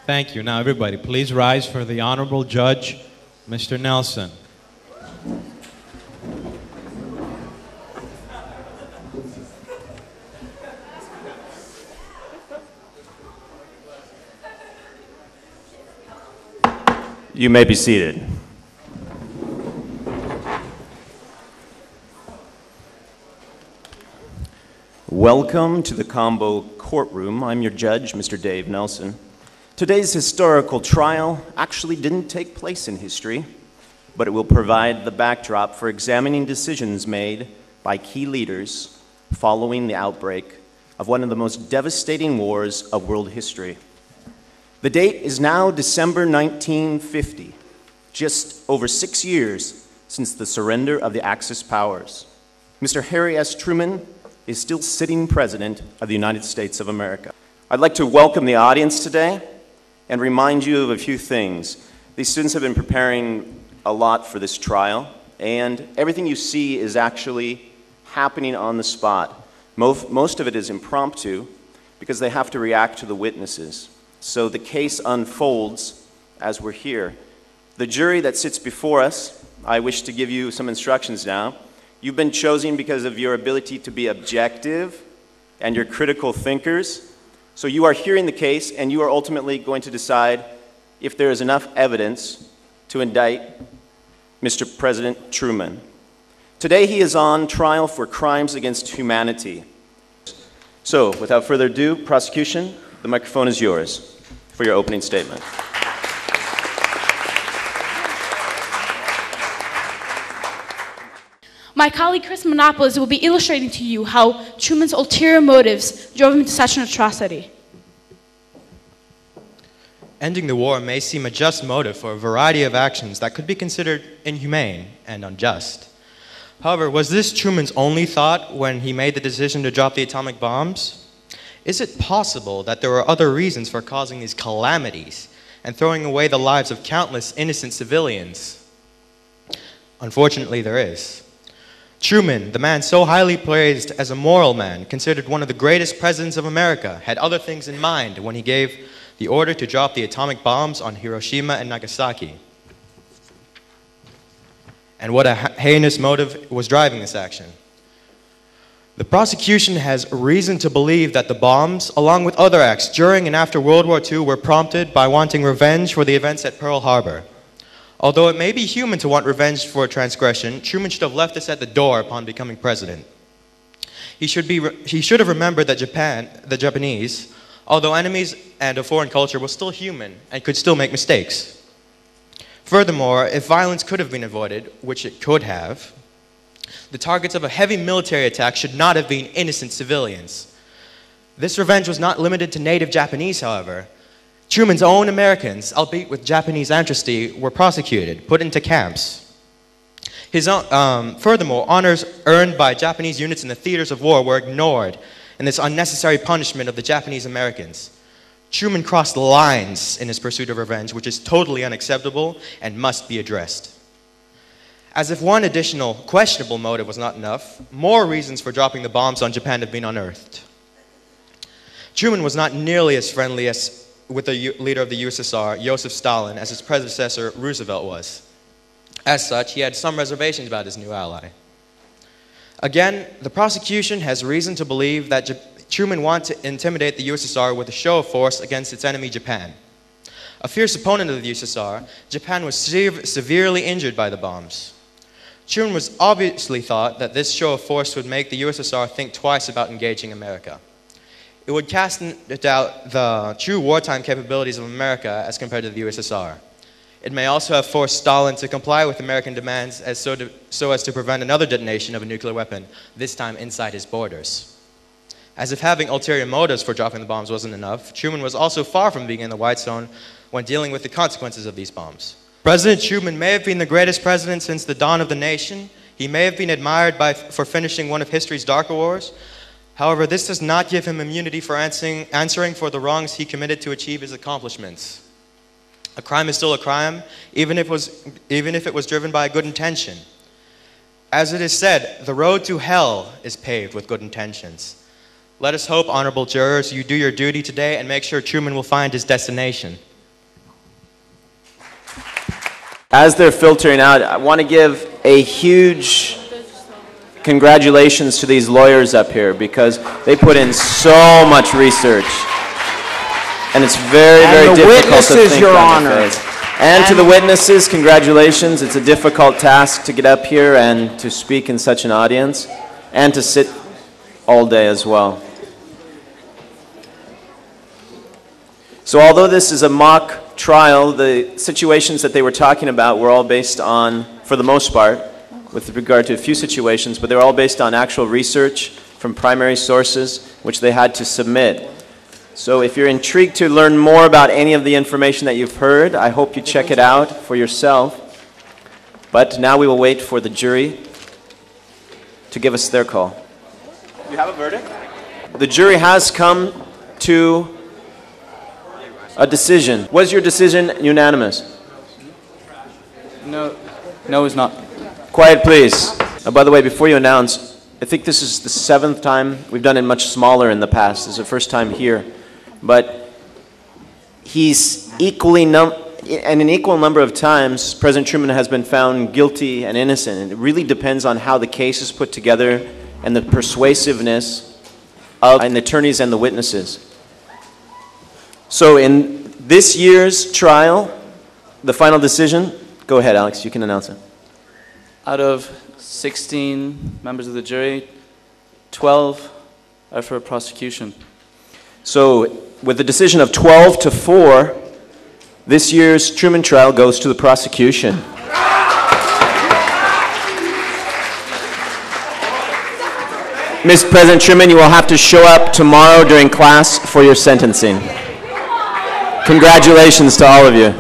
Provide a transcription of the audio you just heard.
Thank you. Now, everybody, please rise for the Honorable Judge, Mr. Nelson. You may be seated. Welcome to the Combo Courtroom. I'm your judge, Mr. Dave Nelson. Today's historical trial actually didn't take place in history, but it will provide the backdrop for examining decisions made by key leaders following the outbreak of one of the most devastating wars of world history. The date is now December 1950, just over 6 years since the surrender of the Axis powers. Mr. Harry S. Truman is still sitting President of the United States of America. I'd like to welcome the audience today and remind you of a few things. These students have been preparing a lot for this trial, and everything you see is actually happening on the spot. Most of it is impromptu because they have to react to the witnesses. So the case unfolds as we're here. The jury that sits before us, I wish to give you some instructions now. You've been chosen because of your ability to be objective and your critical thinkers. So you are hearing the case, and you are ultimately going to decide if there is enough evidence to indict Mr. President Truman. Today he is on trial for crimes against humanity. So without further ado, prosecution, the microphone is yours for your opening statement. My colleague Chris Monopoulos will be illustrating to you how Truman's ulterior motives drove him to such an atrocity. Ending the war may seem a just motive for a variety of actions that could be considered inhumane and unjust. However, was this Truman's only thought when he made the decision to drop the atomic bombs? Is it possible that there were other reasons for causing these calamities and throwing away the lives of countless innocent civilians? Unfortunately, there is. Truman, the man so highly praised as a moral man, considered one of the greatest presidents of America, had other things in mind when he gave the order to drop the atomic bombs on Hiroshima and Nagasaki. And what a heinous motive was driving this action. The prosecution has reason to believe that the bombs, along with other acts during and after World War II, were prompted by wanting revenge for the events at Pearl Harbor. Although it may be human to want revenge for a transgression, Truman should have left this at the door upon becoming president. He should have remembered that the Japanese, although enemies and a foreign culture, were still human and could still make mistakes. Furthermore, if violence could have been avoided, which it could have, the targets of a heavy military attack should not have been innocent civilians. This revenge was not limited to native Japanese, however. Truman's own Americans, albeit with Japanese ancestry, were prosecuted, put into camps. Furthermore, honors earned by Japanese units in the theaters of war were ignored in this unnecessary punishment of the Japanese Americans. Truman crossed lines in his pursuit of revenge, which is totally unacceptable and must be addressed. As if one additional questionable motive was not enough, more reasons for dropping the bombs on Japan have been unearthed. Truman was not nearly as friendly with the leader of the USSR, Joseph Stalin, as his predecessor Roosevelt was. As such, he had some reservations about his new ally. Again, the prosecution has reason to believe that Truman wanted to intimidate the USSR with a show of force against its enemy, Japan. A fierce opponent of the USSR, Japan was severely injured by the bombs. Truman was obviously thought that this show of force would make the USSR think twice about engaging America. It would cast into doubt the true wartime capabilities of America as compared to the USSR. It may also have forced Stalin to comply with American demands so as to prevent another detonation of a nuclear weapon, this time inside his borders. As if having ulterior motives for dropping the bombs wasn't enough, Truman was also far from being in the white zone when dealing with the consequences of these bombs. President Truman may have been the greatest president since the dawn of the nation. He may have been admired for finishing one of history's darker wars. However, this does not give him immunity for answering for the wrongs he committed to achieve his accomplishments. A crime is still a crime, even if it was driven by a good intention. As it is said, the road to hell is paved with good intentions. Let us hope, honorable jurors, you do your duty today and make sure Truman will find his destination. As they're filtering out, I want to give a huge congratulations to these lawyers up here because they put in so much research. And it's very, And very the difficult to witnesses, think Your on the Honor. face. And to the witnesses, congratulations. It's a difficult task to get up here and to speak in such an audience and to sit all day as well. So although this is a mock trial, the situations that they were talking about were all based on, for the most part, with regard to a few situations, but they were all based on actual research from primary sources, which they had to submit. So if you're intrigued to learn more about any of the information that you've heard, I hope you check it out for yourself. But now we will wait for the jury to give us their call. Do you have a verdict? The jury has come to a decision. Was your decision unanimous? No, it's not. Quiet, please. By the way, before you announce, I think this is the 7th time. We've done it much smaller in the past. This is the first time here. But he's in an equal number of times, President Truman has been found guilty and innocent. And it really depends on how the case is put together and the persuasiveness of the attorneys and the witnesses. So in this year's trial, the final decision, go ahead, Alex, you can announce it. Out of 16 members of the jury, 12 are for prosecution. So with the decision of 12-4, this year's Truman trial goes to the prosecution. Mr. President Truman, you will have to show up tomorrow during class for your sentencing. Congratulations to all of you.